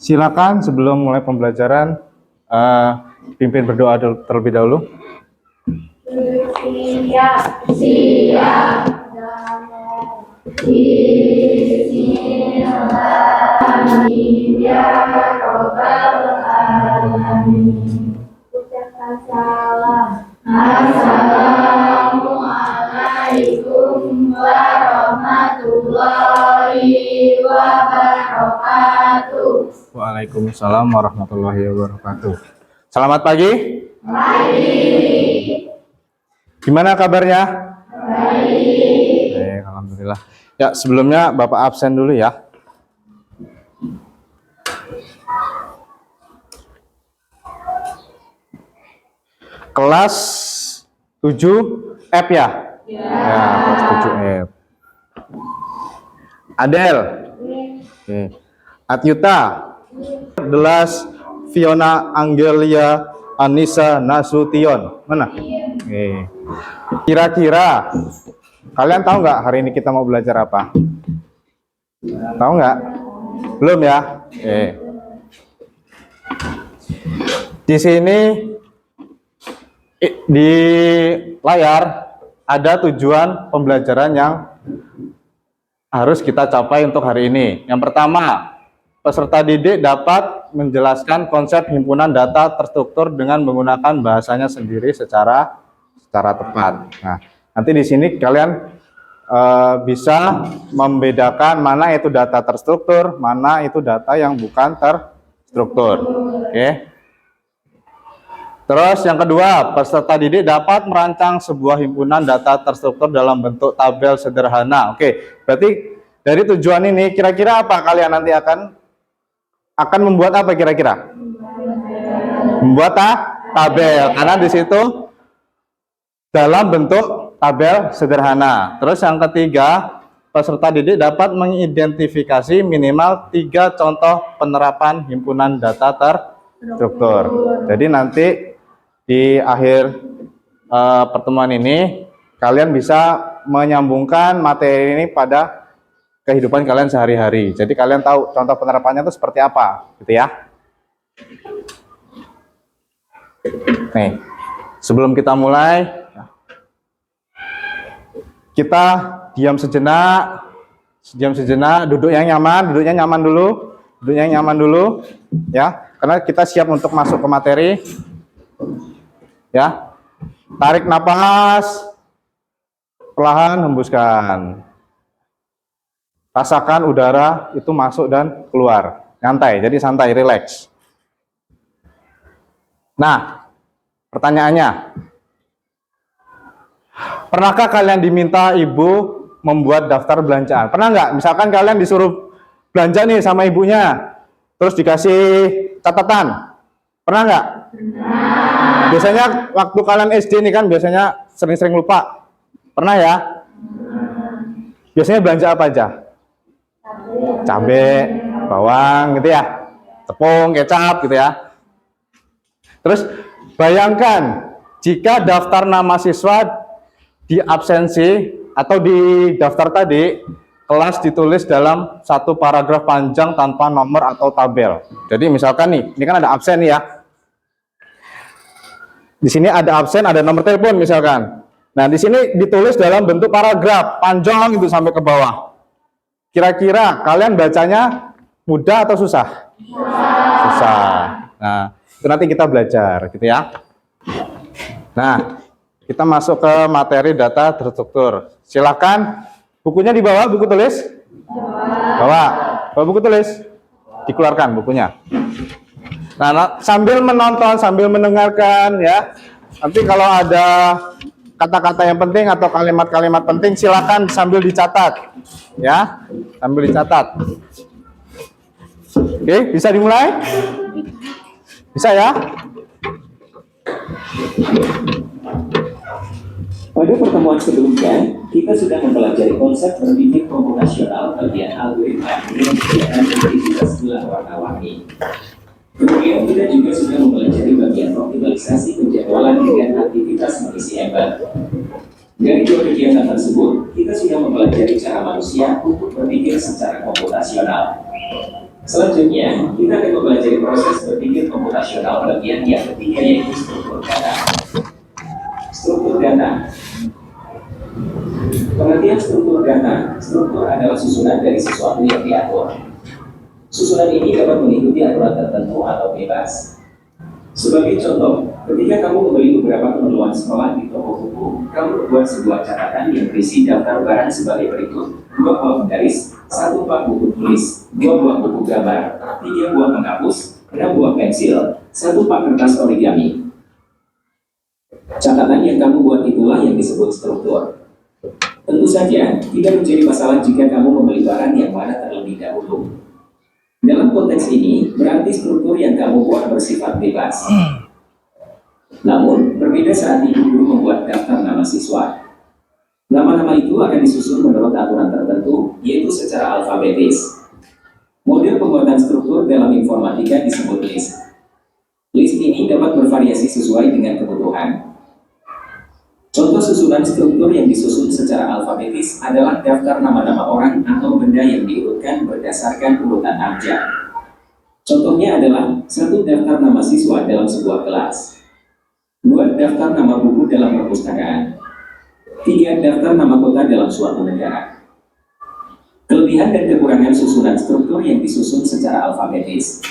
Silakan sebelum mulai pembelajaran, pimpin berdoa terlebih dahulu. Siap. Ucapkan salam. Assalamualaikum warahmatullahi wabarakatuh. Waalaikumsalam warahmatullahi wabarakatuh. Selamat pagi. Gimana kabarnya? Baik, alhamdulillah. Ya, sebelumnya Bapak absen dulu ya. Kelas 7 F ya? Ya, kelas 7 F. Adel. Oke. Atyuta. Delas Fiona Angelia Anissa Nasution. Mana? Oke. Kira-kira kalian tahu nggak hari ini kita mau belajar apa? Tahu nggak? Belum ya? Oke. Di sini di layar ada tujuan pembelajaran yang harus kita capai untuk hari ini. Yang pertama, peserta didik dapat menjelaskan konsep himpunan data terstruktur dengan menggunakan bahasanya sendiri secara tepat. Nah, nanti di sini kalian bisa membedakan mana itu data terstruktur, mana itu data yang bukan terstruktur. Oke. Terus yang kedua, peserta didik dapat merancang sebuah himpunan data terstruktur dalam bentuk tabel sederhana. Oke, berarti dari tujuan ini kira-kira apa kalian nanti akan membuat apa kira-kira? Membuat tabel, karena di situ dalam bentuk tabel sederhana. Terus yang ketiga, peserta didik dapat mengidentifikasi minimal 3 contoh penerapan himpunan data terstruktur. Jadi nanti di akhir pertemuan ini kalian bisa menyambungkan materi ini pada kehidupan kalian sehari-hari. Jadi kalian tahu contoh penerapannya itu seperti apa, gitu ya. Nih, sebelum kita mulai, kita diam sejenak, duduknya nyaman dulu, ya, karena kita siap untuk masuk ke materi. Ya, tarik napas, perlahan hembuskan. Rasakan udara itu masuk dan keluar, nyantai, jadi santai, rileks. Nah, pertanyaannya, pernahkah kalian diminta ibu membuat daftar belanjaan? Pernah nggak? Misalkan kalian disuruh belanja nih sama ibunya, terus dikasih catatan, pernah nggak? Biasanya waktu kalian SD nih kan biasanya sering-sering lupa. Pernah ya? Biasanya belanja apa aja? Cabai, bawang gitu ya. Tepung, kecap gitu ya. Terus bayangkan jika daftar nama siswa di absensi atau di daftar tadi kelas ditulis dalam satu paragraf panjang tanpa nomor atau tabel. Jadi misalkan nih, ini kan ada absen nih ya. Di sini ada absen, ada nomor telepon misalkan. Nah, di sini ditulis dalam bentuk paragraf panjang itu sampai ke bawah. Kira-kira kalian bacanya mudah atau susah? Susah. Nah, itu nanti kita belajar gitu ya. Nah, kita masuk ke materi data terstruktur. Silakan bukunya di bawah, buku tulis. Bawa buku tulis. Dikeluarkan bukunya. Nah, sambil menonton, sambil mendengarkan ya. Nanti kalau ada kata-kata yang penting atau kalimat-kalimat penting silakan sambil dicatat. Ya, sambil dicatat. Oke, bisa dimulai? Bisa ya? Pada pertemuan sebelumnya, kita sudah mempelajari konsep berpikir komputasional bagian algoritma yang disediakan aktivitas gelar warna-warni. Kemudian kita juga sudah mempelajari bagian optimalisasi penjadwalan dengan aktivitas mengisi ember. Dari dua kegiatan tersebut, kita sudah mempelajari cara manusia untuk berpikir secara komputasional. Selanjutnya, kita akan mempelajari proses berpikir komputasional bagian yang ketiga, yaitu struktur data. Struktur data. Pengertian struktur data. Struktur adalah susunan dari sesuatu yang diatur. Susunan ini dapat mengikuti aturan tertentu atau bebas. Sebagai contoh, ketika kamu membeli beberapa keperluan sekolah di toko buku, kamu membuat sebuah catatan yang berisi daftar barang sebagai berikut: 2 buah penggaris, 1 pak buku tulis, 2 buah buku gambar, 3 buah penghapus, 6 buah pensil, 1 pak kertas origami. Catatan yang kamu buat itulah yang disebut struktur. Tentu saja, tidak menjadi masalah jika kamu membeli barang yang mana terlebih dahulu. Dalam konteks ini, berarti struktur yang kamu buat bersifat bebas. Namun, berbeda saat ibu guru membuat daftar nama siswa. Nama-nama itu akan disusun menurut aturan tertentu, yaitu secara alfabetis. Model pembuatan struktur dalam informatika disebut list. List ini dapat bervariasi sesuai dengan kebutuhan. Contoh susunan struktur yang disusun secara alfabetis adalah daftar nama-nama orang atau benda yang diurutkan berdasarkan urutan abjad. Contohnya adalah 1 daftar nama siswa dalam sebuah kelas, 2 daftar nama buku dalam perpustakaan, 3 daftar nama kota dalam suatu negara. Kelebihan dan kekurangan susunan struktur yang disusun secara alfabetis.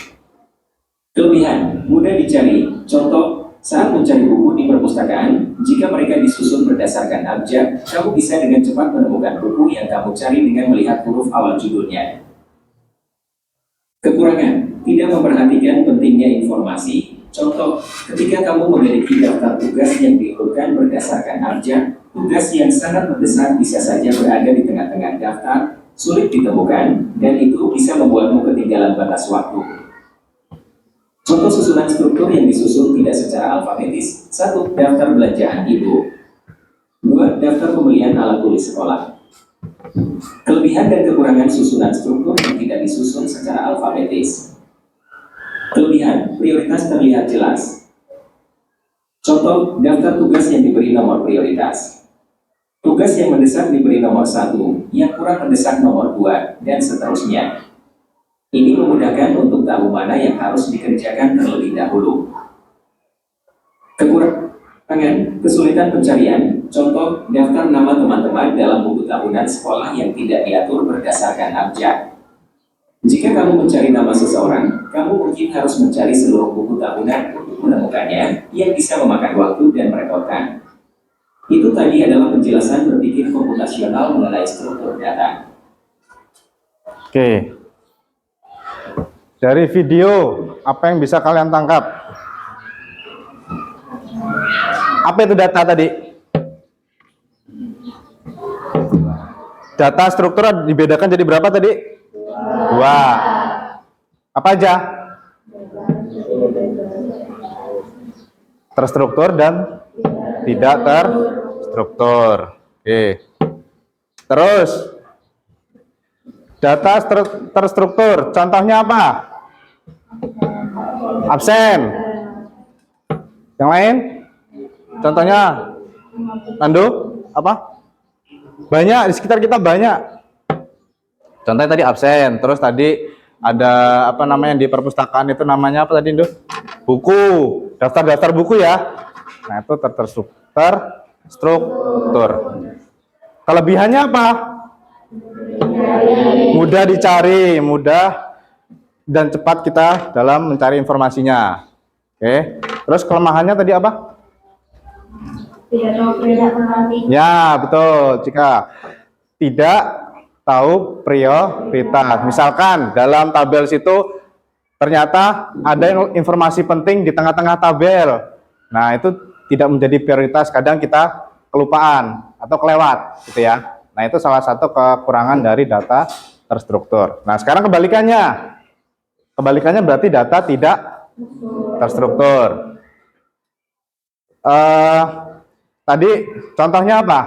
Kelebihan, mudah dicari. Contoh, saat mencari buku di perpustakaan, jika mereka disusun berdasarkan abjad, kamu bisa dengan cepat menemukan buku yang kamu cari dengan melihat huruf awal judulnya. Kekurangan, tidak memperhatikan pentingnya informasi. Contoh, ketika kamu memiliki daftar tugas yang diurutkan berdasarkan abjad, tugas yang sangat mendesak bisa saja berada di tengah-tengah daftar, sulit ditemukan, dan itu bisa membuatmu ketinggalan batas waktu. Contoh susunan struktur yang disusun tidak secara alfabetis: 1 daftar belanjaan ibu, 2 daftar pembelian alat tulis sekolah. Kelebihan dan kekurangan susunan struktur yang tidak disusun secara alfabetis. Kelebihan, prioritas terlihat jelas. Contoh, daftar tugas yang diberi nomor prioritas. Tugas yang mendesak diberi nomor 1, yang kurang mendesak nomor 2, dan seterusnya. Ini memudahkan untuk tahu mana yang harus dikerjakan terlebih dahulu. Kekurangan, kesulitan pencarian. Contoh, daftar nama teman-teman dalam buku tahunan sekolah yang tidak diatur berdasarkan abjad. Jika kamu mencari nama seseorang, kamu mungkin harus mencari seluruh buku tahunan untuk menemukannya, yang bisa memakan waktu dan merepotkan. Itu tadi adalah penjelasan berpikir komputasional mengenai struktur data. Oke. Dari video, apa yang bisa kalian tangkap? Apa itu data tadi? Data struktur dibedakan jadi berapa tadi? 2. Apa aja? Terstruktur dan tidak terstruktur. Oke. Terus, data terstruktur, contohnya apa? Absen. Yang lain? Contohnya, Pandu, apa? Banyak, di sekitar kita banyak. Contohnya tadi absen, terus tadi ada apa namanya di perpustakaan itu namanya apa tadi, Ndu? Buku, daftar-daftar buku ya. Nah, itu terstruktur. Kelebihannya apa? Mudah dicari, mudah dan cepat kita dalam mencari informasinya. Oke. Terus kelemahannya tadi apa? Tidak mengerti. Ya, betul. Jika tidak tahu prioritas. Misalkan dalam tabel situ ternyata ada informasi penting di tengah-tengah tabel. Nah, itu tidak menjadi prioritas. Kadang kita kelupaan atau kelewat, gitu ya. Nah, itu salah satu kekurangan dari data terstruktur. Nah, sekarang kebalikannya. Kebalikannya berarti data tidak terstruktur. Tadi contohnya apa?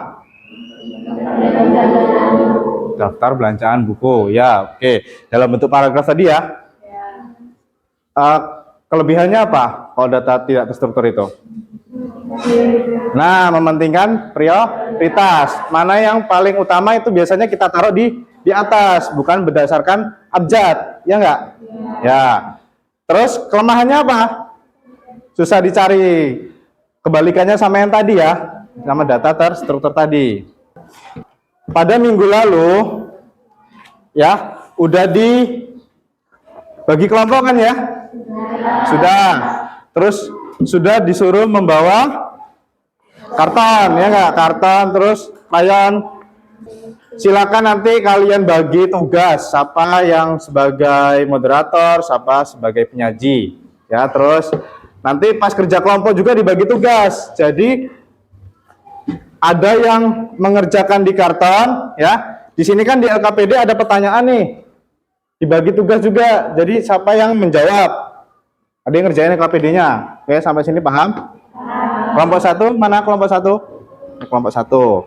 Daftar belanjaan buku. Ya, oke. Dalam bentuk paragraf tadi ya. Kelebihannya apa kalau data tidak terstruktur itu? Nah, mementingkan prioritas. Mana yang paling utama itu biasanya kita taruh di atas, bukan berdasarkan abjad, ya enggak? Ya. Terus kelemahannya apa? Susah dicari. Kebalikannya sama yang tadi ya, sama data terstruktur tadi. Pada minggu lalu ya, udah dibagi kelompok kan ya? Sudah. Terus sudah disuruh membawa karton ya nggak? Karton, terus crayon. Silakan nanti kalian bagi tugas, siapa yang sebagai moderator, siapa sebagai penyaji. Ya, terus nanti pas kerja kelompok juga dibagi tugas. Jadi ada yang mengerjakan di karton, ya. Di sini kan di LKPD ada pertanyaan nih. Dibagi tugas juga. Jadi siapa yang menjawab? Ada yang ngerjain LKPD-nya. Oke, sampai sini paham? Kelompok 1, mana kelompok 1? Kelompok 1.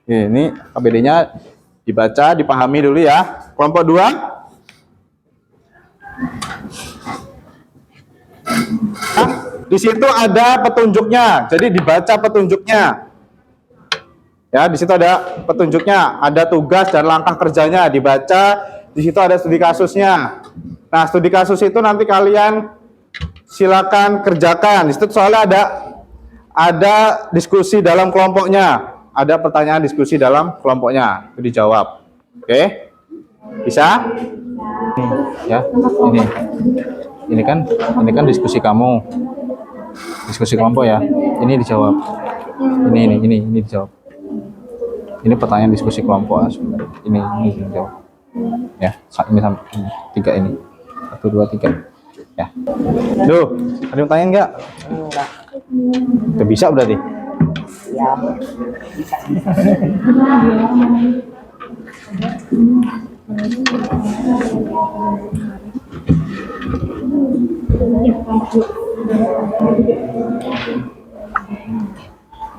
Ini KPD-nya dibaca, dipahami dulu ya. Kelompok 2. Nah, di situ ada petunjuknya. Jadi dibaca petunjuknya. Ya, di situ ada petunjuknya, ada tugas dan langkah kerjanya dibaca. Di situ ada studi kasusnya. Nah, studi kasus itu nanti kalian silakan kerjakan. Di situ soalnya ada diskusi dalam kelompoknya. Ada pertanyaan diskusi dalam kelompoknya, itu dijawab. Oke? Bisa? Ya, ini kan diskusi kamu. Diskusi kelompok ya. Ini dijawab. Ini dijawab. Ini pertanyaan diskusi kelompok. Ini dijawab. Ya, ini sampai 3 ini. 1 2 3. Ya. Duh, ada yang tanya enggak? Enggak. Udah bisa berarti? Ya.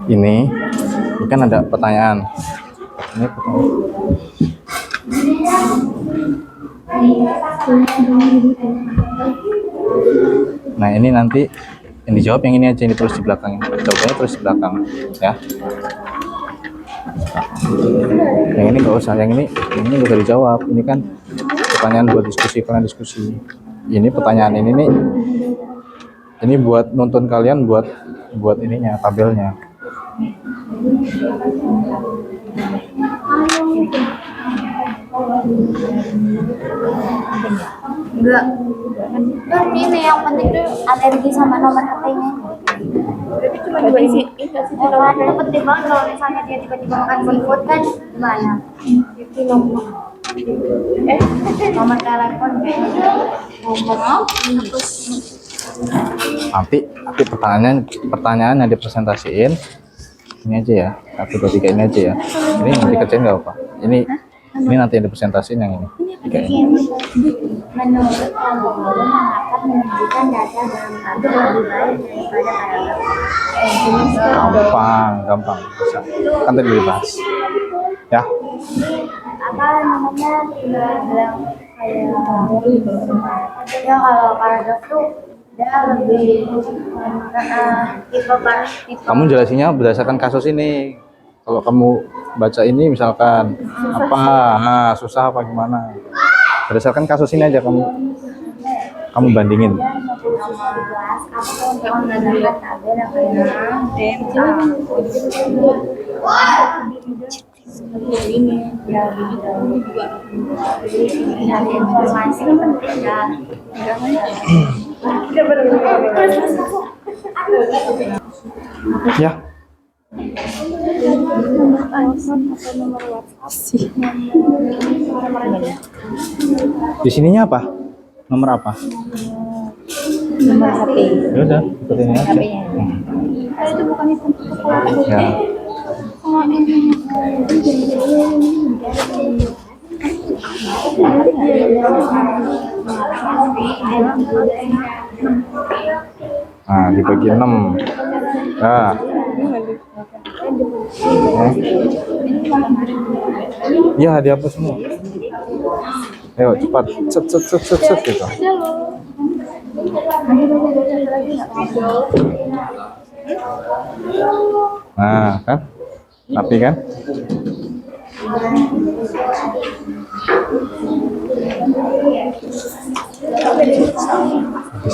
Ini kan ada pertanyaan. Ini Nah, ini nanti yang dijawab yang ini aja, ini terus di belakang. Jawabannya terus di belakang ya. Yang ini nggak usah, yang ini nggak usah dijawab. Ini kan pertanyaan buat diskusi, kalian diskusi. Ini pertanyaan ini nih, ini buat nonton kalian, buat ininya, tabelnya. Enggak. Tuh ini yang penting tuh alergi sama nomor HP-nya. Berarti cuma dua isi. Itu penting banget kalau misalnya dia tiba-tiba makan seafood kan gimana? Itu nomor. Nomor telepon kayaknya. Nanti pertanyaan yang dipresentasiin ini aja ya, 1 2 3 ini aja ya. Ini nanti kerjain nggak apa? Ini nanti yang dipresentasiin yang ini. 3 ini. Menurut kamu, mengapa menunjukkan data dalam tabel lebih baik daripada paragraf? Gampang, bisa. Kan tadi dibahas. Ya. Apa namanya? Bilang kayak ya kalau paragraf tuh dia lebih tipe. Kamu jelasinnya berdasarkan kasus ini. Kalau kamu baca ini misalkan apa, susah apa gimana? Berdasarkan kasus ini aja kamu bandingin. Informasi penting kan? Ya. Di sininya apa? Nomor apa? Nomor HP. Ya udah, ikutin aja. Itu bukan itu. Ya. Nah, dibagi 6. Nah. Ya, dihapus semua. Ayo cepat, set gitu. Nah, kan? Rapi kan? Di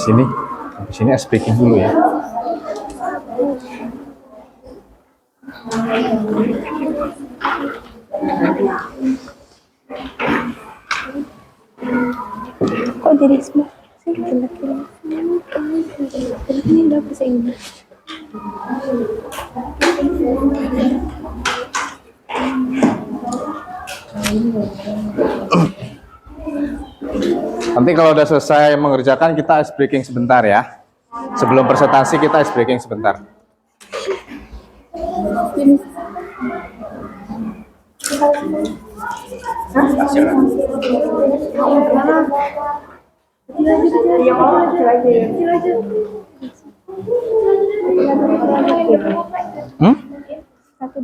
sini speaking dulu ya. Kok jadi semua sih kira-kira ini udah bahasa Inggris. Nanti kalau udah selesai mengerjakan kita ice breaking sebentar ya. Sebelum presentasi kita ice breaking sebentar.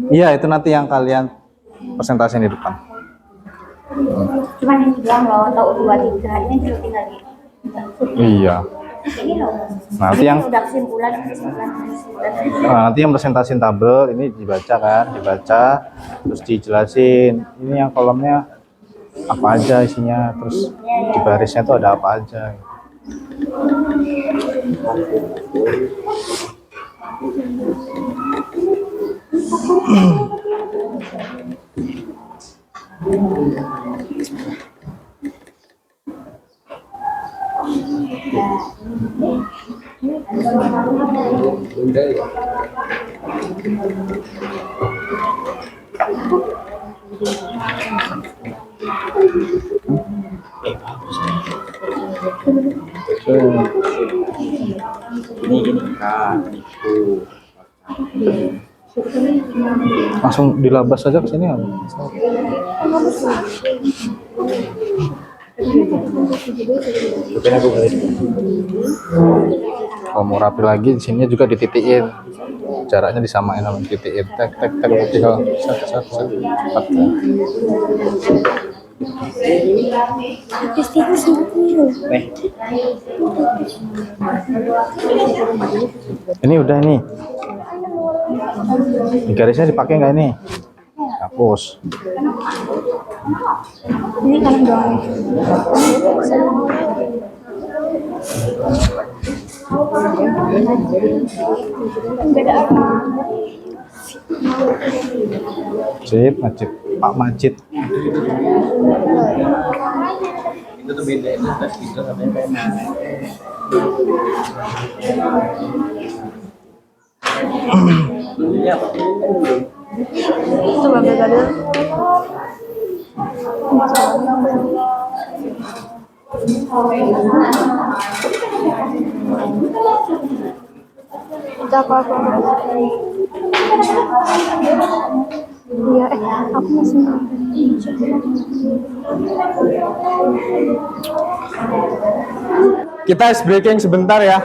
Iya, itu nanti yang kalian presentasi di depan. Cuman ini doang loh, atau 2, 3 ini cuma tinggal di. Iya. Ini loh. Nanti yang udah kesimpulan. nanti yang presentasiin tabel ini dibaca kan, terus dijelasin. Ini yang kolomnya apa aja isinya, terus di barisnya tuh ada apa aja. Langsung dilabas aja ke sini. Kalau mau rapi lagi di sini juga dititikin, jaraknya disamain sama titikin, tek tinggal sat. Ini udah nih. Di garisnya dipakai nggak ini? Hapus. Ini kanan doang. Majid, Pak Majid. Itu tuh beda itu tes gitu katanya pena. Ini apa? Itu babel gadel. Udah apa? Iya, aku masih. Kita ice breaking sebentar ya.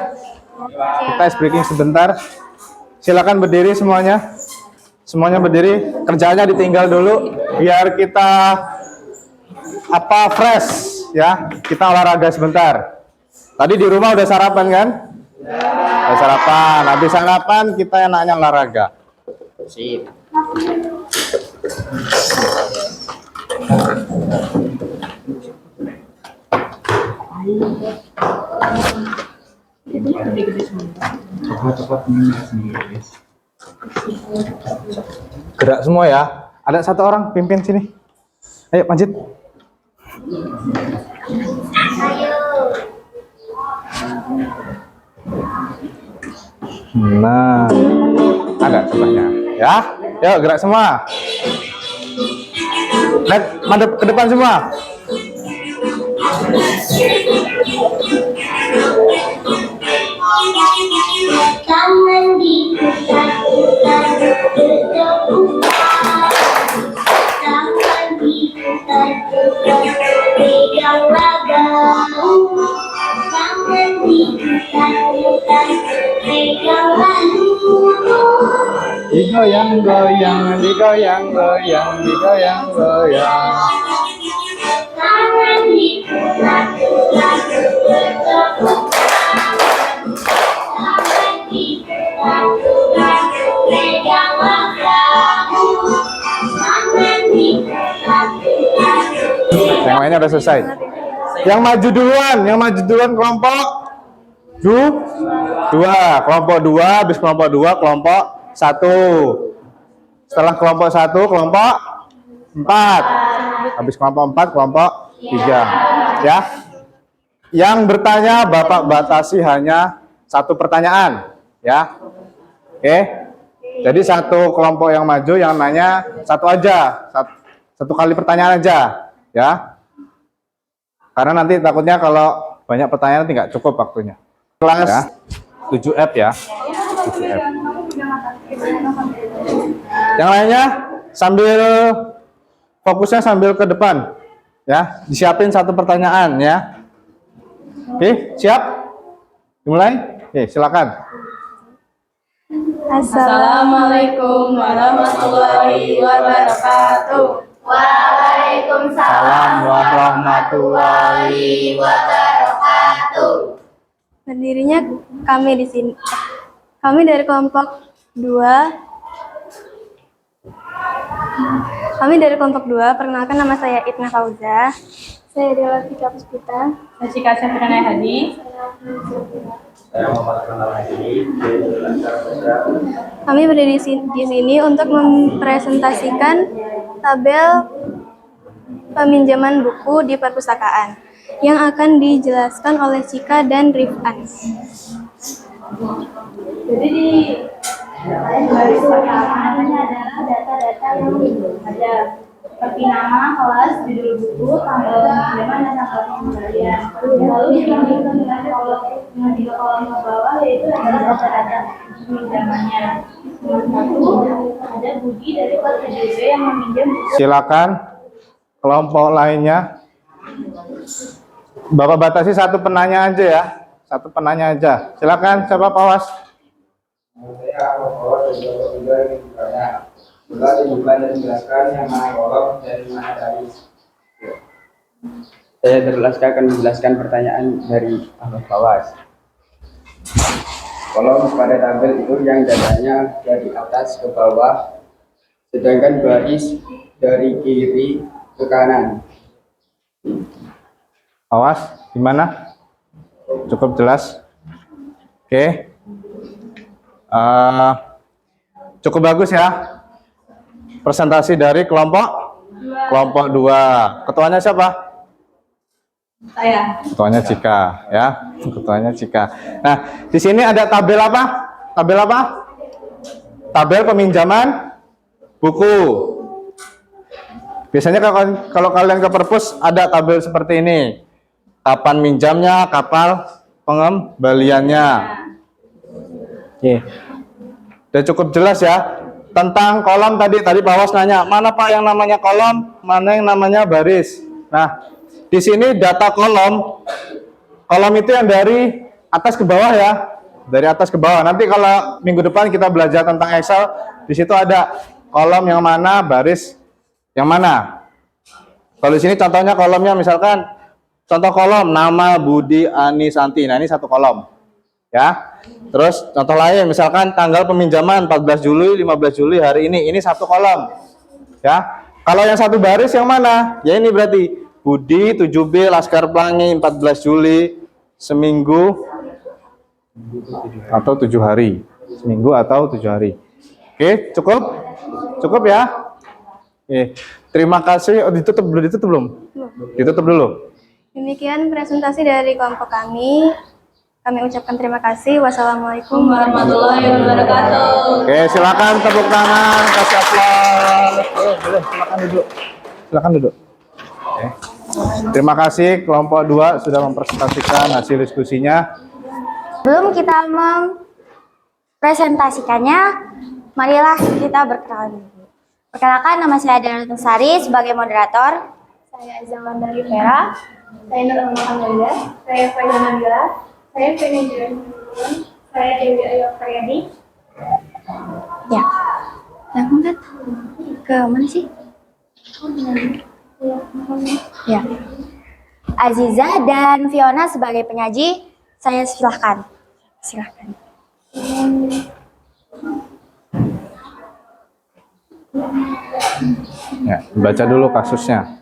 Silakan berdiri semuanya. Semuanya berdiri. Kerjanya ditinggal dulu biar kita fresh ya. Kita olahraga sebentar. Tadi di rumah udah sarapan kan? Udah sarapan. Habis sarapan kita enaknya olahraga. Sip. Gerak semua ya. Ada satu orang pimpin sini. Ayo Majid. Nah, ada sebelahnya. Ya, yuk gerak semua. Lihat, madep ke depan semua. Tangan diputar-putar, tangan diputar-putar, pegang lagam. Tangan diputar-putar, pegang lagam. Digoyang-goyang, digoyang-goyang, digoyang-goyang. Tangan diputar-putar, tangan diputar-putar, pegang lagam. Tangan diputar-putar. Yang lainnya udah selesai. Yang maju duluan kelompok dua, kelompok dua, habis kelompok dua, kelompok satu. Setelah kelompok satu, kelompok empat. Habis kelompok empat, kelompok tiga. Ya. Yang bertanya Bapak batasi hanya satu pertanyaan. Ya. Oke. Jadi satu kelompok yang maju yang nanya satu aja, satu kali pertanyaan aja. Ya. Karena nanti takutnya kalau banyak pertanyaan nanti nggak cukup waktunya. Kelas ya. 7F ya. 7F. Yang lainnya sambil fokusnya sambil ke depan ya, disiapin satu pertanyaan ya. Oke, siap? Dimulai? Oke, silakan. Assalamualaikum warahmatullahi wabarakatuh. Waalaikumsalam warahmatullahi wabarakatuh. Berdirinya kami di sini. Kami dari kelompok 2. Perkenalkan nama saya Itna Fauza. Saya adalah Tika Puspita. Saya Cika Sefrana Hadi. Kami berdiri di sini untuk mempresentasikan tabel peminjaman buku di perpustakaan yang akan dijelaskan oleh Cika dan Rifan. Jadi di baris pertama ini adalah data-data yang ada seperti nama, kelas, judul buku, tanggal peminjaman dan tanggal pengembalian. Lalu yang di kolom ke bawah yaitu adalah data-data peminjamannya. Satu ada Budi dari kelas 7B yang meminjam buku. Silakan kelompok lainnya. Bapak batasi satu penanya aja ya. Satu penanya aja. Silakan siapa Pawas? Saya Pawas dari kelompok 3 ini bertanya. Coba dibuka dan menjelaskan yang mana kolom dari mana baris. Saya terlaska akan menjelaskan pertanyaan dari Ahmad Fawas. Kolom pada tabel itu yang datanya dari atas ke bawah, sedangkan baris dari kiri ke kanan. Awas, gimana? Cukup jelas? Oke. Cukup bagus ya. Presentasi dari kelompok 2. Ketuanya siapa? Saya. Ketuanya Cika ya. Ketuanya Cika. Nah, di sini ada tabel apa? Tabel apa? Tabel peminjaman buku. Biasanya kalau kalian ke perpus ada tabel seperti ini. Kapan minjamnya, kapan pengembaliannya. Oke. Udah cukup jelas ya. Tentang kolom tadi Pak Was nanya, mana Pak yang namanya kolom, mana yang namanya baris. Nah, di sini data kolom itu yang dari atas ke bawah ya. Dari atas ke bawah. Nanti kalau minggu depan kita belajar tentang Excel, di situ ada kolom yang mana, baris yang mana. Kalau di sini contohnya kolomnya misalkan contoh kolom nama Budi Ani Santi. Nah, ini satu kolom. Ya. Terus contoh lain misalkan tanggal peminjaman 14 Juli, 15 Juli hari ini satu kolom. Ya. Kalau yang satu baris yang mana? Ya ini berarti Budi 7B Laskar Pelangi 14 Juli seminggu atau 7 hari. Seminggu atau 7 hari. Oke, cukup? Cukup ya? Oke. Terima kasih. Oh, ditutup belum? Ditutup dulu. Demikian presentasi dari kelompok kami. Kami ucapkan terima kasih. Wassalamualaikum warahmatullahi wabarakatuh. Oke, silakan tepuk tangan, kasih aplaus. Boleh, silakan duduk. Oke. Terima kasih kelompok 2 sudah mempresentasikan hasil diskusinya. Sebelum kita mempresentasikannya, marilah kita berkenalan dulu. Perkenalkan, nama saya Dana Sari sebagai moderator. Saya Azam dari Vera. Saya Nur Alhamdulillah. Saya Faiza Nabila. Saya Feni Julian. Saya Dewi Ayu Priyadi. Ya, langsung kan? Ke mana sih? Ya. Aziza dan Fiona sebagai penyaji, saya silahkan. Ya, baca dulu kasusnya.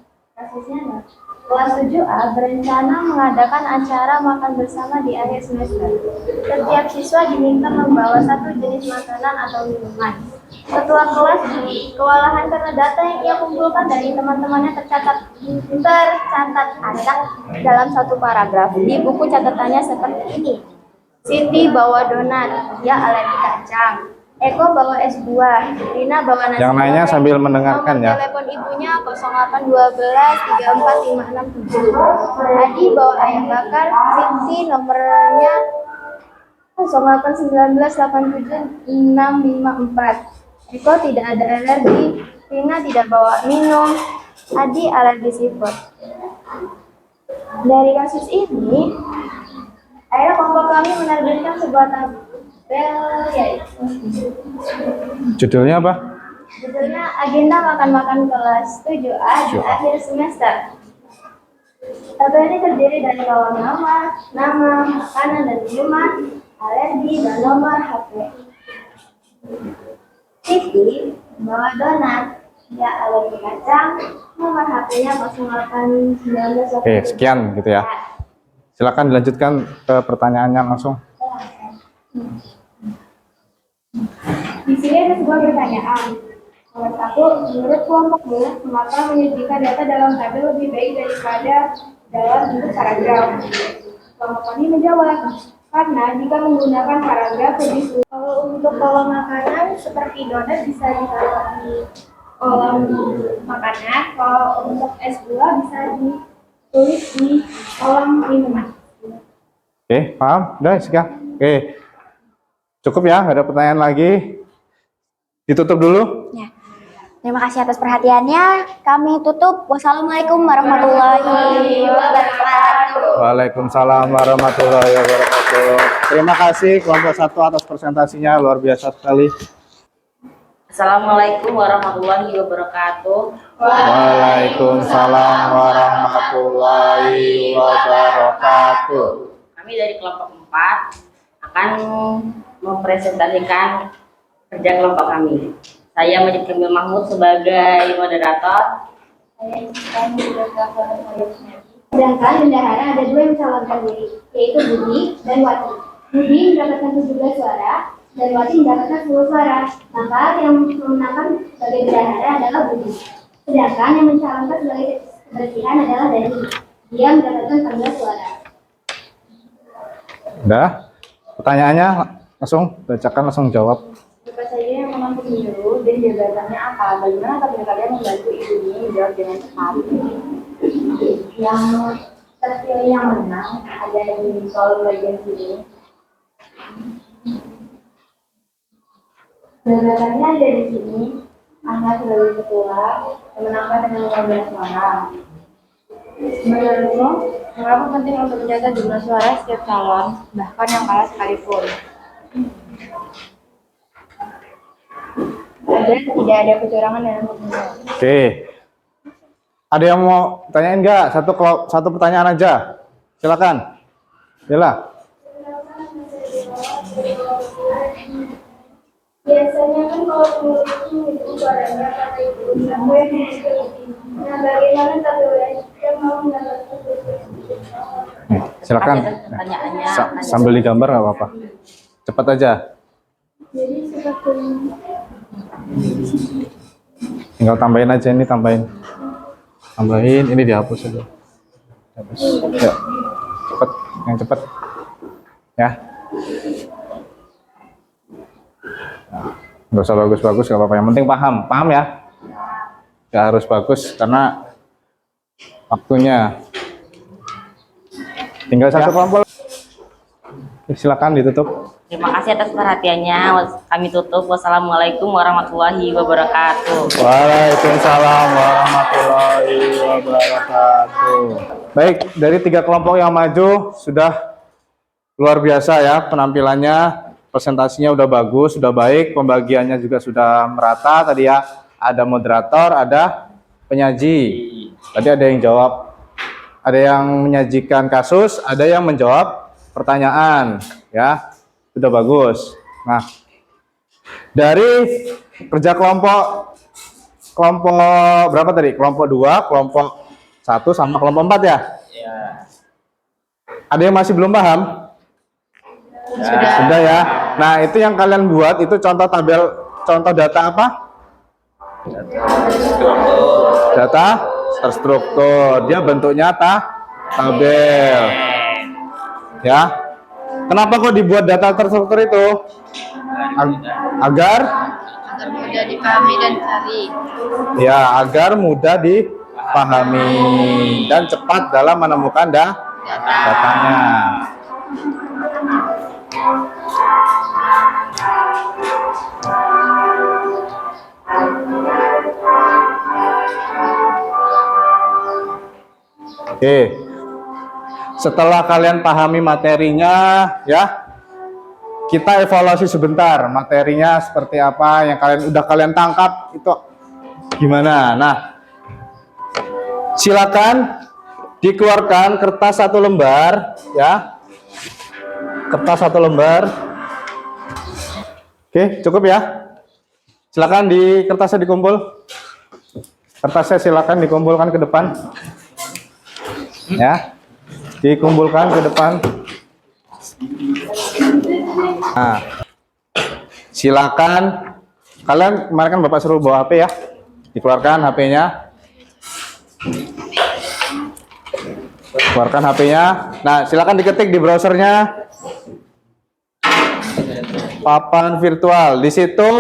Kelas 7A berencana mengadakan acara makan bersama di akhir semester. Setiap siswa diminta membawa satu jenis makanan atau minuman. Ketua kelas kewalahan karena data yang ia kumpulkan dari teman-temannya tercatat acak dalam satu paragraf. Di buku catatannya seperti ini. Siti bawa donat, dia alergi kacang. Eko bawa es buah, Rina bawa nasi Yang lainnya goreng. sambil mendengarkan Nomor ya. telepon ibunya 0812 34 567. Adi bawa ayam bakar, Siti nomornya 0819 87 654. Eko tidak ada alergi, Rina tidak bawa minum, Adi alergi seafood. Dari kasus ini, akhirnya kelompok kami menerbitkan sebuah tabel yaitu Judulnya apa? judulnya Agenda Makan-Makan Kelas 7A di akhir semester. Tabel ini terdiri dari kolom nama, makanan dan minuman, alergi, dan nomor HP. Siti bawa donat, dia alergi kacang, nomor HP-nya 0819. Oke, sekian gitu ya. Silakan dilanjutkan ke pertanyaannya langsung. Di sini ada sebuah pertanyaan. Nomor 1, menurut kelompokmu, mengapa menyajikan data dalam tabel lebih baik daripada dalam bentuk paragraf? Kelompok kami menjawab, karena jika menggunakan paragraf lebih sulit. Kalau untuk kolom makanan seperti donat bisa ditaruh di kolom makanan, kalau untuk es buah bisa ditulis di kolom minuman. Oke, paham? Udah, sekian. Oke. Cukup ya, nggak ada pertanyaan lagi. Ditutup dulu. Ya. Terima kasih atas perhatiannya. Kami tutup. Wassalamualaikum warahmatullahi wabarakatuh. Waalaikumsalam warahmatullahi wabarakatuh. Terima kasih kelompok 1 atas presentasinya, luar biasa sekali. Assalamualaikum warahmatullahi wabarakatuh. Waalaikumsalam warahmatullahi wabarakatuh. Kami dari kelompok 4 akan mempresentasikan kerja kelompok kami. Saya Majid Kamil Mahmud sebagai moderator. Sedangkan bendahara ada 2 yang mencalonkan diri, yaitu Budi dan Wati. Budi mendapatkan 17 suara dan Wati mendapatkan 10 suara. Maka yang memenangkan sebagai bendahara adalah Budi. Sedangkan yang mencalonkan sebagai kebersihan adalah Dani. Dia mendapatkan 14 suara. Udah? Pertanyaannya langsung bacakan, langsung jawab. Siapa saja yang mengambil pemilu dan jabatannya apa? Bagaimana apabila kalian membantu ibu ini menjawab dengan cepat? Yang terpilih yang menang ada di soal bagian sini. Jabatannya ada di sini. Anda sebagai ketua memenangkan dengan 15 suara. Menurutmu, mengapa penting untuk menjaga jumlah suara setiap calon, bahkan yang kalah sekalipun? Agar tidak ada kecurangan dalam pemilu. Oke. Ada yang mau tanyain nggak? Satu pertanyaan aja. Silakan. Bella. Biasanya kan kalau pemilu itu menghitung suaranya karena itu sampai nah bagaimana tabel yang mau mendapatkan Silakan. Pertanyaannya. Sambil digambar nggak apa-apa. Cepat aja. jadi seperti Tinggal tambahin aja ini, tambahin. Tambahin, ini dihapus aja. Hapus. Ya. Cepat, yang cepat. Ya. Nah, nggak usah bagus-bagus, nggak apa-apa. Yang penting paham, paham ya. Nggak harus bagus karena waktunya. Tinggal satu kelompok. Silakan ditutup. Terima kasih atas perhatiannya. Kami tutup. Wassalamualaikum warahmatullahi wabarakatuh. Waalaikumsalam warahmatullahi wabarakatuh. Baik, dari 3 kelompok yang maju sudah luar biasa ya penampilannya, presentasinya udah bagus, sudah baik, pembagiannya juga sudah merata tadi ya. Ada moderator, ada penyaji. Tadi ada yang jawab, ada yang menyajikan kasus, ada yang menjawab pertanyaan ya. Sudah bagus. Nah, dari kerja kelompok berapa tadi? Kelompok 2, kelompok 1 sama kelompok 4 ya? Ya. Ada yang masih belum paham? Sudah ya. Nah, itu yang kalian buat itu contoh tabel, contoh data apa? Data terstruktur. Dia bentuknya tabel. Ya. Kenapa kok dibuat data terstruktur itu? Agar mudah dipahami dan cari. ya, agar mudah dipahami dan cepat dalam menemukan datanya. Oke. Setelah kalian pahami materinya, ya, kita evaluasi sebentar materinya seperti apa yang kalian tangkap itu gimana. Nah, silakan dikeluarkan kertas 1 lembar, ya. Kertas 1 lembar. Oke, cukup ya. Silakan di kertasnya dikumpul. Kertasnya silakan dikumpulkan ke depan. Ya. Dikumpulkan ke depan. Nah, silakan kalian kemarin kan Bapak suruh bawa HP ya, dikeluarkan HP-nya, keluarkan HP-nya. Nah, silakan diketik di browsernya papan virtual. Di situ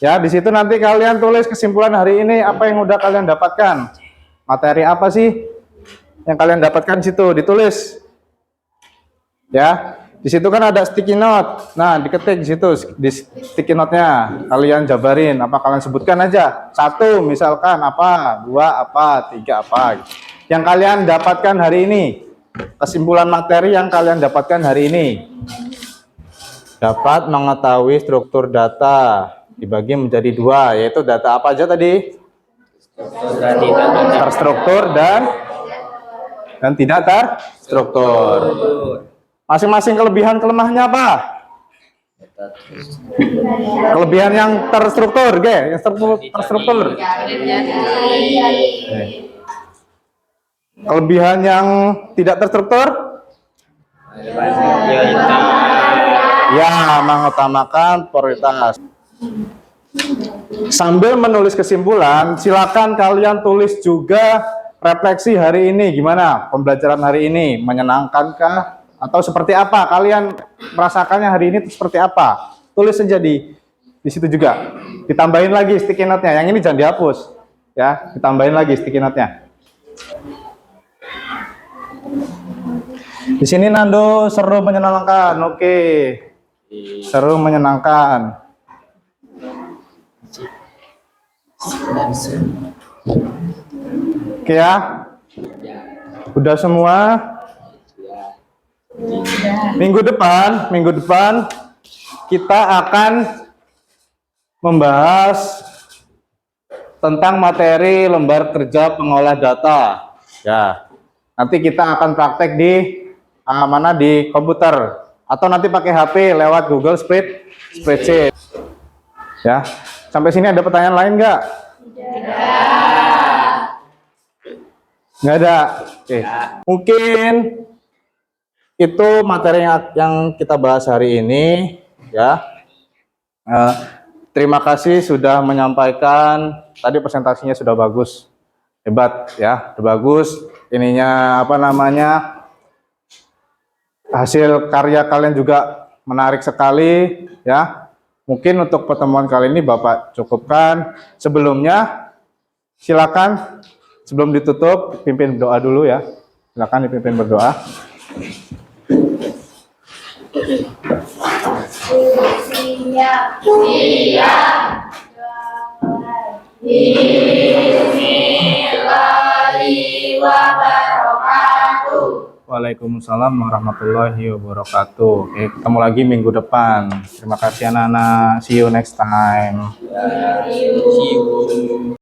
ya, di situ nanti kalian tulis kesimpulan hari ini apa yang udah kalian dapatkan, materi apa sih yang kalian dapatkan, situ ditulis. Ya, di situ kan ada sticky note. Nah, diketik di situ di sticky note-nya. Kalian jabarin apa, kalian sebutkan aja. 1 misalkan apa, 2 apa, 3 apa. Gitu. Yang kalian dapatkan hari ini. Kesimpulan materi yang kalian dapatkan hari ini. Dapat mengetahui struktur data dibagi menjadi 2, yaitu data apa aja tadi? Terstruktur dan tidak terstruktur. Masing-masing kelebihan kelemahannya apa? Kelebihan yang terstruktur, yang terstruktur. Kelebihan yang tidak terstruktur? Ya, mengutamakan prioritas. Sambil menulis kesimpulan, silakan kalian tulis juga refleksi hari ini. Gimana pembelajaran hari ini? Menyenangkankah? Atau seperti apa? Kalian merasakannya hari ini seperti apa? Tulis saja di situ juga. Ditambahin lagi sticky note-nya. Yang ini jangan dihapus. Ya, ditambahin lagi sticky note-nya. Di sini Nando seru menyenangkan. Oke. Seru menyenangkan. Oke ya. Udah semua? Minggu depan kita akan membahas tentang materi lembar kerja pengolah data. Ya. Nanti kita akan praktek di di komputer atau nanti pakai HP lewat Google Spreadsheet. Ya. Sampai sini ada pertanyaan lain nggak? Nggak ada. Oke. Mungkin itu materi yang kita bahas hari ini, ya. Terima kasih sudah menyampaikan. Tadi presentasinya sudah bagus, hebat ya, sudah bagus. Ininya hasil karya kalian juga menarik sekali, ya. Mungkin untuk pertemuan kali ini Bapak cukupkan. Sebelumnya, silakan sebelum ditutup pimpin doa dulu ya. Silakan dipimpin berdoa. Waalaikumsalam warahmatullahi wabarakatuh. Oke, ketemu lagi minggu depan. Terima kasih anak-anak. See you next time. See you.